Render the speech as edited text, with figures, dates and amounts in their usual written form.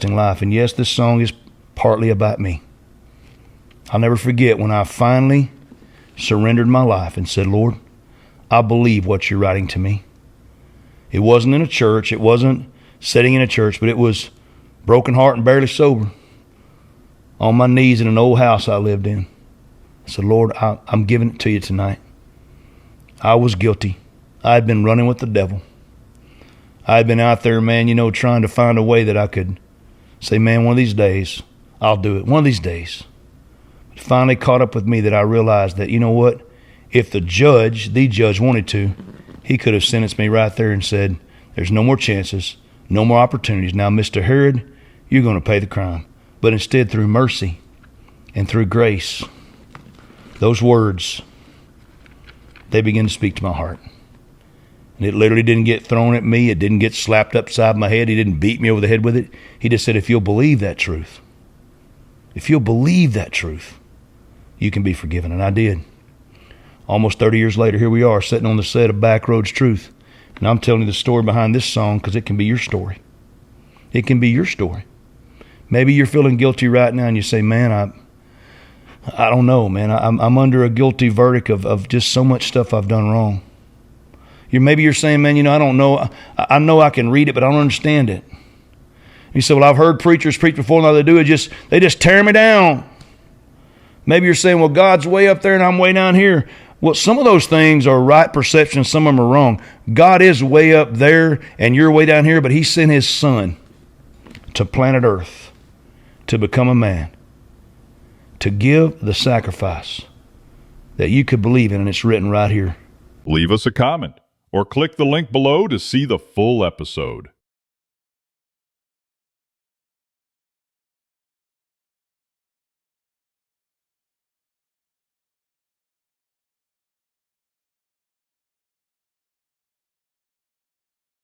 life. And yes, this song is partly about me. I'll never forget when I finally surrendered my life and said, Lord, I believe what you're writing to me. It wasn't in a church. It wasn't sitting in a church, but it was broken heart and barely sober on my knees in an old house I lived in. I said, Lord, I'm giving it to you tonight. I was guilty. I had been running with the devil. I had been out there, man, trying to find a way that I could say, man, one of these days, I'll do it. One of these days. It finally caught up with me that I realized that, you know what? If the judge wanted to, he could have sentenced me right there and said, there's no more chances, no more opportunities. Now, Mr. Herod, you're going to pay the crime. But instead, through mercy and through grace, those words, they begin to speak to my heart. And it literally didn't get thrown at me. It didn't get slapped upside my head. He didn't beat me over the head with it. He just said, if you'll believe that truth, you can be forgiven. And I did. Almost 30 years later, here we are sitting on the set of Backroads Truth. And I'm telling you the story behind this song because it can be your story. It can be your story. Maybe you're feeling guilty right now and you say, man, I don't know, man. I'm under a guilty verdict of just so much stuff I've done wrong. Maybe you're saying, man, I don't know. I know I can read it, but I don't understand it. You say, well, I've heard preachers preach before, and all they do is they just tear me down. Maybe you're saying, well, God's way up there and I'm way down here. Well, some of those things are right perception. Some of them are wrong. God is way up there and you're way down here, but he sent his son to planet Earth to become a man, to give the sacrifice that you could believe in, and it's written right here. Leave us a comment or click the link below to see the full episode.